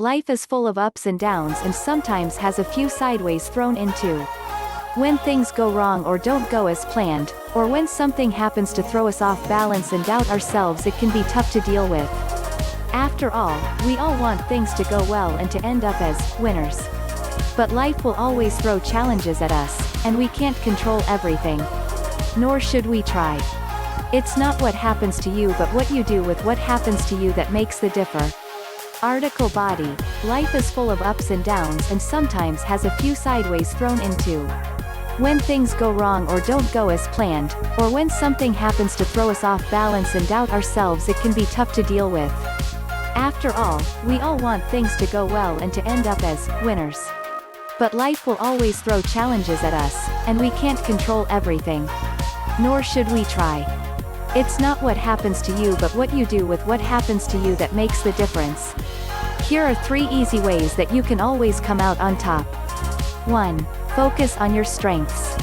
Life is full of ups and downs and sometimes has a few sideways thrown in too. When things go wrong or don't go as planned, or when something happens to throw us off balance and doubt ourselves, it can be tough to deal with. After all, we all want things to go well and to end up as winners. But life will always throw challenges at us, and we can't control everything. Nor should we try. It's not what happens to you but what you do with what happens to you that makes the differ. Article body. Life is full of ups and downs and sometimes has a few sideways thrown in too. When things go wrong or don't go as planned, or when something happens to throw us off balance and doubt ourselves, it can be tough to deal with. After all, we all want things to go well and to end up as winners. But life will always throw challenges at us, and we can't control everything. Nor should we try. It's not what happens to you but what you do with what happens to you that makes the difference. Here are 3 easy ways that you can always come out on top. 1. Focus on your strengths.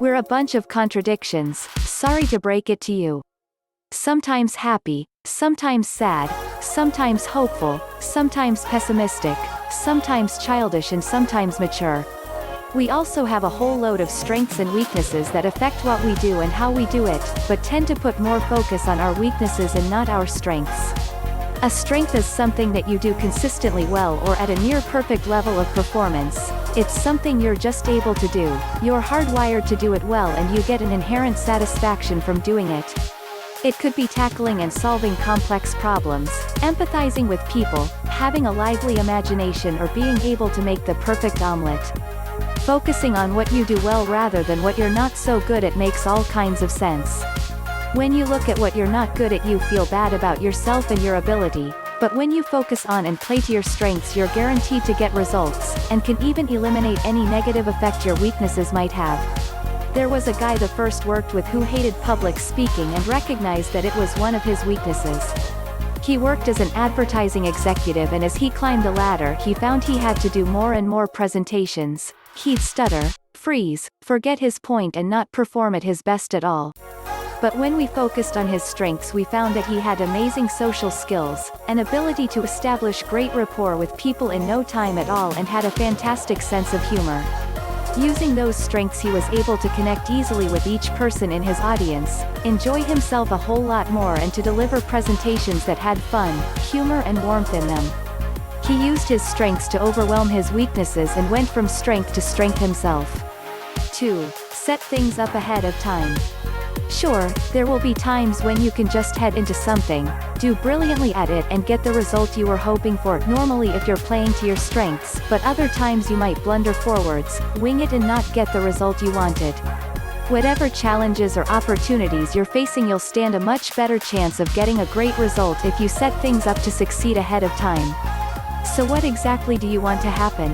We're a bunch of contradictions, sorry to break it to you. Sometimes happy, sometimes sad, sometimes hopeful, sometimes pessimistic, sometimes childish and sometimes mature. We also have a whole load of strengths and weaknesses that affect what we do and how we do it, but tend to put more focus on our weaknesses and not our strengths. A strength is something that you do consistently well or at a near perfect level of performance. It's something you're just able to do, you're hardwired to do it well and you get an inherent satisfaction from doing it. It could be tackling and solving complex problems, empathizing with people, having a lively imagination, or being able to make the perfect omelet. Focusing on what you do well rather than what you're not so good at makes all kinds of sense. When you look at what you're not good at, you feel bad about yourself and your ability, but when you focus on and play to your strengths, you're guaranteed to get results, and can even eliminate any negative effect your weaknesses might have. There was a guy that first worked with who hated public speaking and recognized that it was one of his weaknesses. He worked as an advertising executive, and as he climbed the ladder he found he had to do more and more presentations. He'd stutter, freeze, forget his point and not perform at his best at all. But when we focused on his strengths, we found that he had amazing social skills, an ability to establish great rapport with people in no time at all, and had a fantastic sense of humor. Using those strengths, he was able to connect easily with each person in his audience, enjoy himself a whole lot more, and to deliver presentations that had fun, humor and warmth in them. He used his strengths to overwhelm his weaknesses and went from strength to strength himself. 2. Set things up ahead of time. Sure, there will be times when you can just head into something, do brilliantly at it and get the result you were hoping for, normally if you're playing to your strengths, but other times you might blunder forwards, wing it and not get the result you wanted. Whatever challenges or opportunities you're facing, you'll stand a much better chance of getting a great result if you set things up to succeed ahead of time. So what exactly do you want to happen?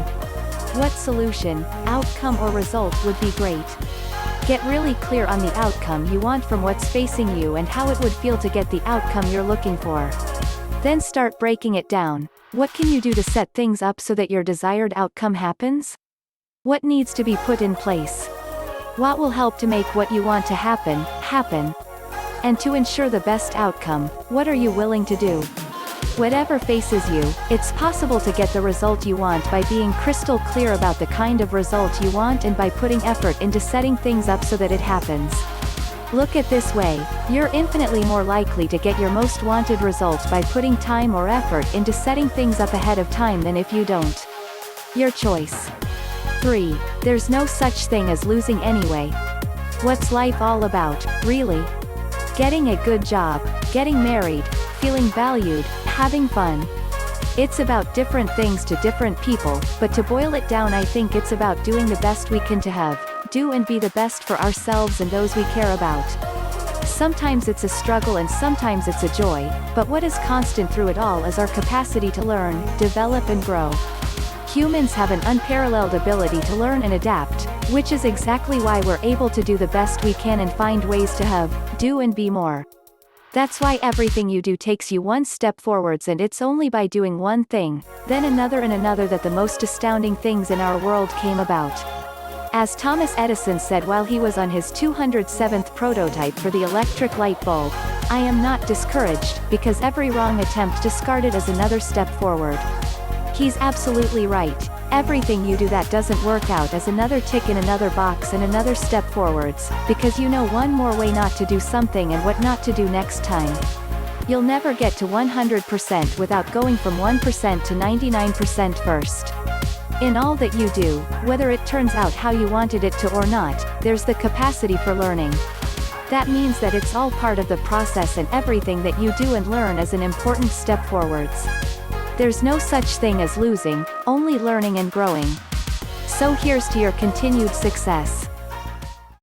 What solution, outcome or result would be great? Get really clear on the outcome you want from what's facing you and how it would feel to get the outcome you're looking for. Then start breaking it down. What can you do to set things up so that your desired outcome happens? What needs to be put in place? What will help to make what you want to happen? And to ensure the best outcome, what are you willing to do? Whatever faces you, it's possible to get the result you want by being crystal clear about the kind of result you want and by putting effort into setting things up so that it happens. Look at this way, you're infinitely more likely to get your most wanted result by putting time or effort into setting things up ahead of time than if you don't. Your choice. 3. There's no such thing as losing anyway. What's life all about, really? Getting a good job, getting married, feeling valued, having fun. It's about different things to different people, but to boil it down, I think it's about doing the best we can to have, do and be the best for ourselves and those we care about. Sometimes it's a struggle and sometimes it's a joy, but what is constant through it all is our capacity to learn, develop and grow. Humans have an unparalleled ability to learn and adapt, which is exactly why we're able to do the best we can and find ways to have, do and be more. That's why everything you do takes you one step forwards, and it's only by doing one thing, then another and another, that the most astounding things in our world came about. As Thomas Edison said while he was on his 207th prototype for the electric light bulb, "I am not discouraged, because every wrong attempt discarded is another step forward." He's absolutely right. Everything you do that doesn't work out is another tick in another box and another step forwards, because you know one more way not to do something and what not to do next time. You'll never get to 100% without going from 1% to 99% first. In all that you do, whether it turns out how you wanted it to or not, there's the capacity for learning. That means that it's all part of the process, and everything that you do and learn is an important step forwards. There's no such thing as losing, only learning and growing. So here's to your continued success.